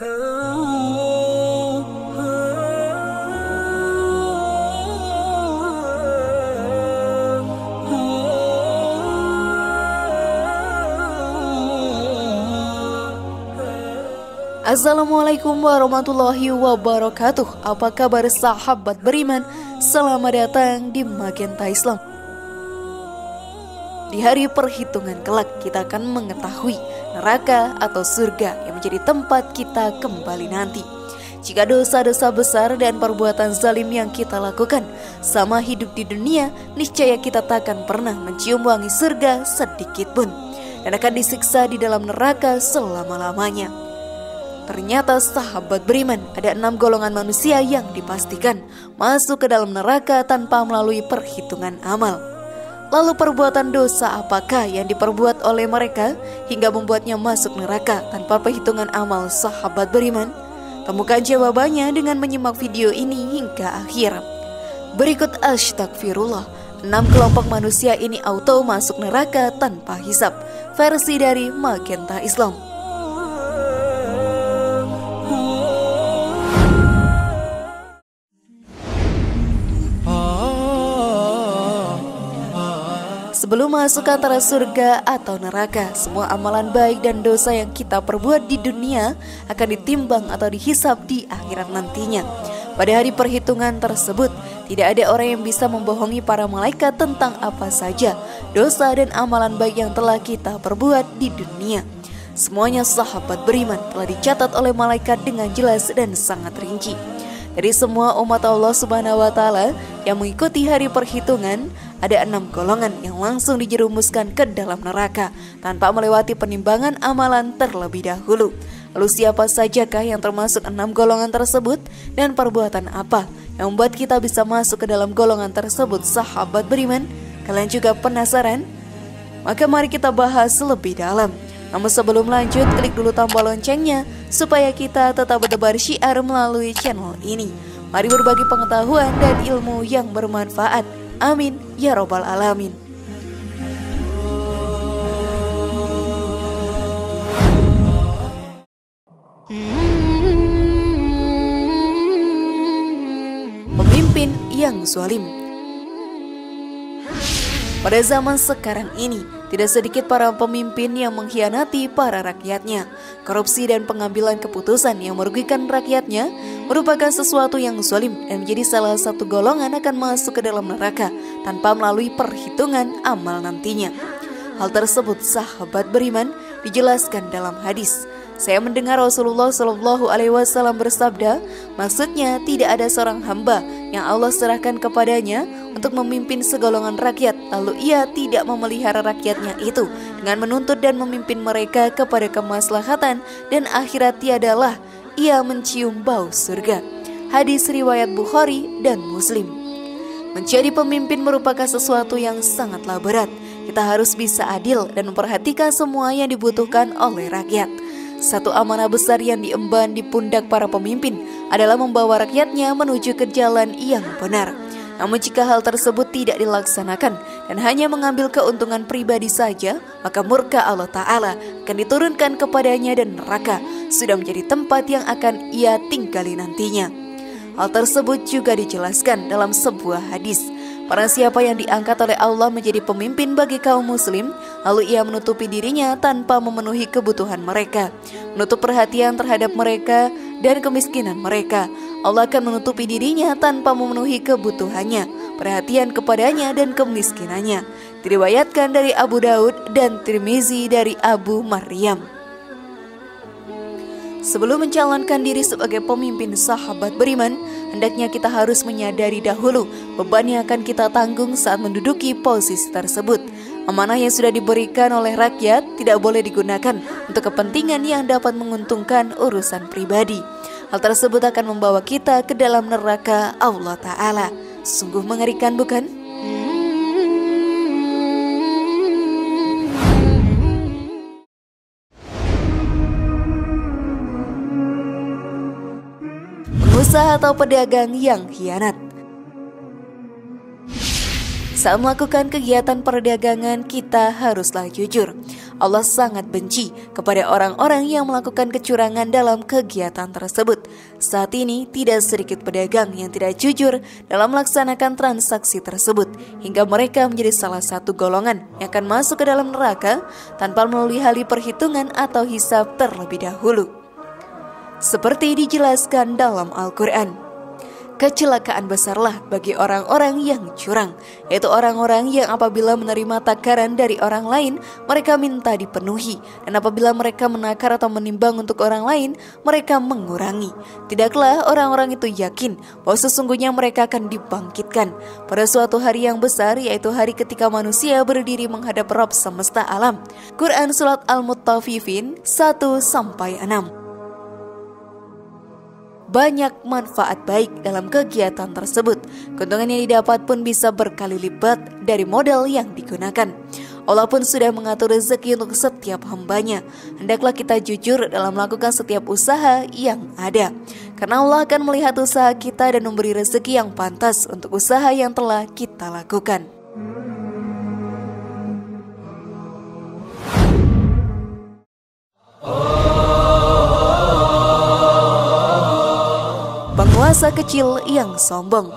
Assalamualaikum warahmatullahi wabarakatuh. Apa kabar sahabat beriman? Selamat datang di Magenta Islam. Di hari perhitungan kelak kita akan mengetahui neraka atau surga yang menjadi tempat kita kembali nanti. Jika dosa-dosa besar dan perbuatan zalim yang kita lakukan sama hidup di dunia, niscaya kita takkan pernah mencium wangi surga sedikit pun dan akan disiksa di dalam neraka selama-lamanya. Ternyata sahabat beriman, ada 6 golongan manusia yang dipastikan masuk ke dalam neraka tanpa melalui perhitungan amal. Lalu perbuatan dosa apakah yang diperbuat oleh mereka hingga membuatnya masuk neraka tanpa perhitungan amal sahabat beriman? Temukan jawabannya dengan menyimak video ini hingga akhir. Berikut astagfirullah, 6 kelompok manusia ini auto masuk neraka tanpa hisab. Versi dari Magenta Islam. Sebelum masuk antara surga atau neraka, semua amalan baik dan dosa yang kita perbuat di dunia akan ditimbang atau dihisab di akhirat nantinya. Pada hari perhitungan tersebut, tidak ada orang yang bisa membohongi para malaikat tentang apa saja dosa dan amalan baik yang telah kita perbuat di dunia. Semuanya sahabat beriman telah dicatat oleh malaikat dengan jelas dan sangat rinci. Dari semua umat Allah Subhanahu wa Ta'ala yang mengikuti hari perhitungan, ada 6 golongan yang langsung dijerumuskan ke dalam neraka tanpa melewati penimbangan amalan terlebih dahulu. Lalu siapa sajakah yang termasuk 6 golongan tersebut dan perbuatan apa yang membuat kita bisa masuk ke dalam golongan tersebut sahabat beriman? Kalian juga penasaran? Maka mari kita bahas lebih dalam. Namun sebelum lanjut, klik dulu tombol loncengnya supaya kita tetap bertebar syiar melalui channel ini. Mari berbagi pengetahuan dan ilmu yang bermanfaat. Amin ya robbal alamin. Pemimpin yang zalim. Pada zaman sekarang ini, tidak sedikit para pemimpin yang mengkhianati para rakyatnya. Korupsi dan pengambilan keputusan yang merugikan rakyatnya merupakan sesuatu yang zalim dan menjadi salah satu golongan akan masuk ke dalam neraka tanpa melalui perhitungan amal nantinya. Hal tersebut sahabat beriman dijelaskan dalam hadis. Saya mendengar Rasulullah SAW bersabda, maksudnya tidak ada seorang hamba yang Allah serahkan kepadanya untuk memimpin segolongan rakyat, lalu ia tidak memelihara rakyatnya itu dengan menuntut dan memimpin mereka kepada kemaslahatan dan akhirat, tiadalah ia mencium bau surga. Hadis riwayat Bukhari dan Muslim. Menjadi pemimpin merupakan sesuatu yang sangatlah berat. Kita harus bisa adil dan memperhatikan semua yang dibutuhkan oleh rakyat. Satu amanah besar yang diemban di pundak para pemimpin adalah membawa rakyatnya menuju ke jalan yang benar. Namun jika hal tersebut tidak dilaksanakan dan hanya mengambil keuntungan pribadi saja, maka murka Allah Ta'ala akan diturunkan kepadanya dan neraka sudah menjadi tempat yang akan ia tinggali nantinya. Hal tersebut juga dijelaskan dalam sebuah hadis. Barang siapa yang diangkat oleh Allah menjadi pemimpin bagi kaum muslim, lalu ia menutupi dirinya tanpa memenuhi kebutuhan mereka, menutup perhatian terhadap mereka dan kemiskinan mereka, Allah akan menutupi dirinya tanpa memenuhi kebutuhannya, perhatian kepadanya dan kemiskinannya. Diriwayatkan dari Abu Daud dan Tirmizi dari Abu Maryam. Sebelum mencalonkan diri sebagai pemimpin sahabat beriman, hendaknya kita harus menyadari dahulu beban yang akan kita tanggung saat menduduki posisi tersebut. Amanah yang sudah diberikan oleh rakyat tidak boleh digunakan untuk kepentingan yang dapat menguntungkan urusan pribadi. Hal tersebut akan membawa kita ke dalam neraka Allah Ta'ala. Sungguh mengerikan, bukan? Pengusaha atau pedagang yang khianat. Saat melakukan kegiatan perdagangan, kita haruslah jujur. Allah sangat benci kepada orang-orang yang melakukan kecurangan dalam kegiatan tersebut. Saat ini tidak sedikit pedagang yang tidak jujur dalam melaksanakan transaksi tersebut, hingga mereka menjadi salah satu golongan yang akan masuk ke dalam neraka tanpa melalui hal perhitungan atau hisab terlebih dahulu. Seperti dijelaskan dalam Al-Quran, kecelakaan besarlah bagi orang-orang yang curang, yaitu orang-orang yang apabila menerima takaran dari orang lain, mereka minta dipenuhi, dan apabila mereka menakar atau menimbang untuk orang lain, mereka mengurangi. Tidaklah orang-orang itu yakin bahwa sesungguhnya mereka akan dibangkitkan pada suatu hari yang besar, yaitu hari ketika manusia berdiri menghadap Rabb semesta alam. Quran Surat Al-Mutaffifin 1-6. Banyak manfaat baik dalam kegiatan tersebut. Keuntungan yang didapat pun bisa berkali lipat dari modal yang digunakan. Allah pun sudah mengatur rezeki untuk setiap hambanya. Hendaklah kita jujur dalam melakukan setiap usaha yang ada, karena Allah akan melihat usaha kita dan memberi rezeki yang pantas untuk usaha yang telah kita lakukan. Penguasa kecil yang sombong.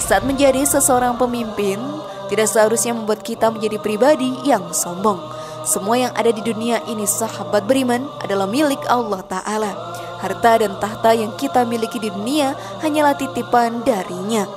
Saat menjadi seseorang pemimpin, tidak seharusnya membuat kita menjadi pribadi yang sombong. Semua yang ada di dunia ini, sahabat beriman, adalah milik Allah Ta'ala. Harta dan tahta yang kita miliki di dunia hanyalah titipan darinya.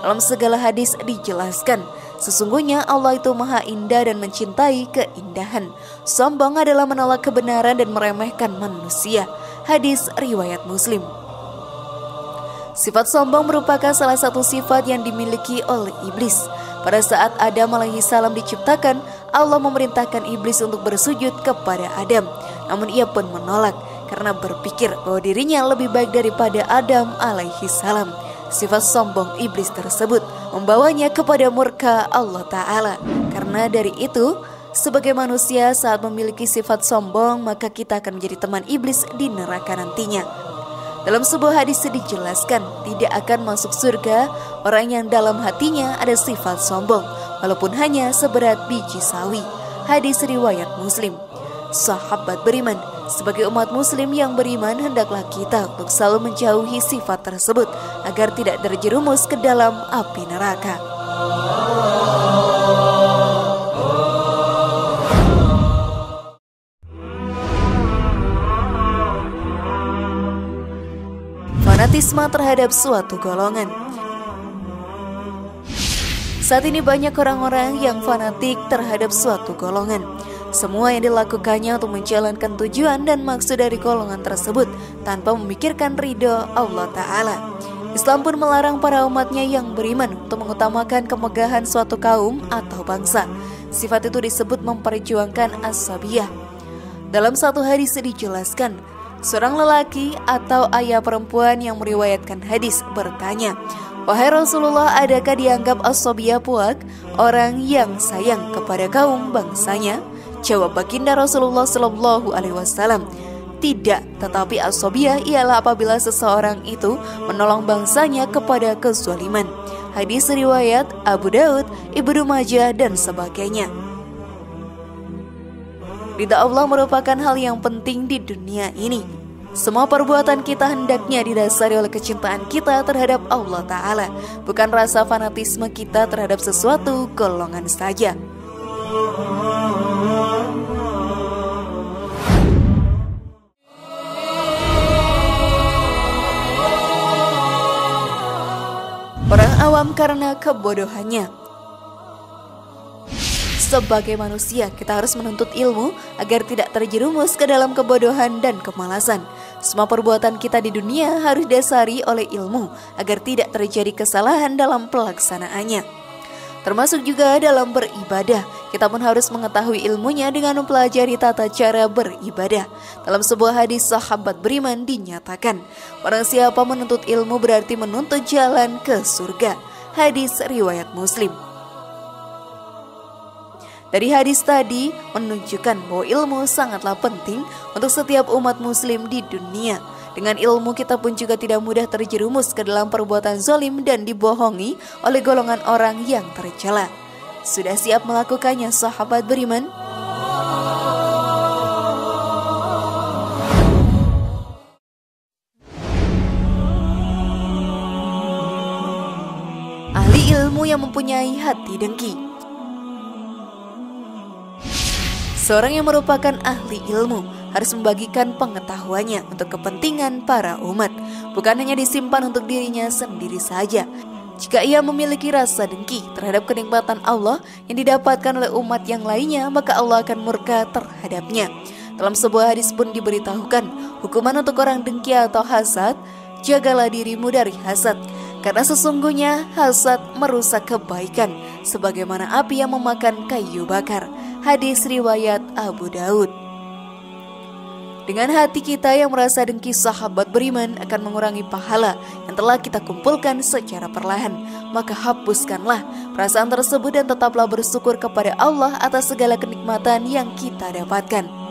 Dalam segala hadis dijelaskan, sesungguhnya Allah itu maha indah dan mencintai keindahan. Sombong adalah menolak kebenaran dan meremehkan manusia. Hadis riwayat Muslim. Sifat sombong merupakan salah satu sifat yang dimiliki oleh iblis. Pada saat Adam alaihissalam diciptakan, Allah memerintahkan iblis untuk bersujud kepada Adam. Namun ia pun menolak karena berpikir bahwa dirinya lebih baik daripada Adam alaihissalam. Sifat sombong iblis tersebut membawanya kepada murka Allah Ta'ala. Karena dari itu, sebagai manusia saat memiliki sifat sombong, maka kita akan menjadi teman iblis di neraka nantinya. Dalam sebuah hadis dijelaskan, tidak akan masuk surga orang yang dalam hatinya ada sifat sombong, walaupun hanya seberat biji sawi. Hadis riwayat Muslim. Sahabat beriman, sebagai umat muslim yang beriman, hendaklah kita untuk selalu menjauhi sifat tersebut agar tidak terjerumus ke dalam api neraka. Fanatisme terhadap suatu golongan. Saat ini banyak orang-orang yang fanatik terhadap suatu golongan. Semua yang dilakukannya untuk menjalankan tujuan dan maksud dari golongan tersebut tanpa memikirkan ridho Allah Ta'ala. Islam pun melarang para umatnya yang beriman untuk mengutamakan kemegahan suatu kaum atau bangsa. Sifat itu disebut memperjuangkan as-sabiyah. Dalam satu hadis dijelaskan, seorang lelaki atau ayah perempuan yang meriwayatkan hadis bertanya, "Wahai Rasulullah, adakah dianggap as-sabiyah puak, orang yang sayang kepada kaum bangsanya?" Jawab baginda Rasulullah Sallallahu Alaihi Wasallam, "Tidak, tetapi as-sabiyah ialah apabila seseorang itu menolong bangsanya kepada kezaliman." Hadis riwayat Abu Daud, Ibnu Majah dan sebagainya. Ridha Allah merupakan hal yang penting di dunia ini. Semua perbuatan kita hendaknya didasari oleh kecintaan kita terhadap Allah Ta'ala, bukan rasa fanatisme kita terhadap sesuatu golongan saja. Orang awam karena kebodohannya. Sebagai manusia, kita harus menuntut ilmu agar tidak terjerumus ke dalam kebodohan dan kemalasan. Semua perbuatan kita di dunia harus didasari oleh ilmu agar tidak terjadi kesalahan dalam pelaksanaannya. Termasuk juga dalam beribadah, kita pun harus mengetahui ilmunya dengan mempelajari tata cara beribadah. Dalam sebuah hadis sahabat beriman dinyatakan, barang siapa menuntut ilmu berarti menuntut jalan ke surga. Hadis riwayat Muslim. Dari hadis tadi menunjukkan bahwa ilmu sangatlah penting untuk setiap umat muslim di dunia. Dengan ilmu kita pun juga tidak mudah terjerumus ke dalam perbuatan zalim dan dibohongi oleh golongan orang yang tercela. Sudah siap melakukannya sahabat beriman? Ahli ilmu yang mempunyai hati dengki. Seorang yang merupakan ahli ilmu harus membagikan pengetahuannya untuk kepentingan para umat, bukan hanya disimpan untuk dirinya sendiri saja. Jika ia memiliki rasa dengki terhadap kenikmatan Allah yang didapatkan oleh umat yang lainnya, maka Allah akan murka terhadapnya. Dalam sebuah hadis pun diberitahukan, hukuman untuk orang dengki atau hasad, jagalah dirimu dari hasad, karena sesungguhnya hasad merusak kebaikan, sebagaimana api yang memakan kayu bakar. Hadis riwayat Abu Daud. Dengan hati kita yang merasa dengki, sahabat beriman, akan mengurangi pahala yang telah kita kumpulkan secara perlahan. Maka hapuskanlah perasaan tersebut dan tetaplah bersyukur kepada Allah atas segala kenikmatan yang kita dapatkan.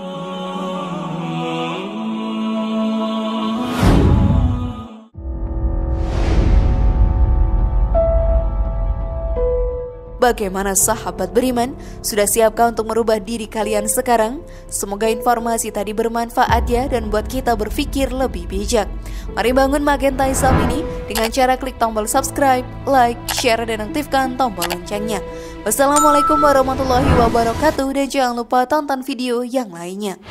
Bagaimana sahabat beriman? Sudah siapkah untuk merubah diri kalian sekarang? Semoga informasi tadi bermanfaat ya dan buat kita berpikir lebih bijak. Mari bangun Magenta Islam ini dengan cara klik tombol subscribe, like, share, dan aktifkan tombol loncengnya. Wassalamualaikum warahmatullahi wabarakatuh dan jangan lupa tonton video yang lainnya.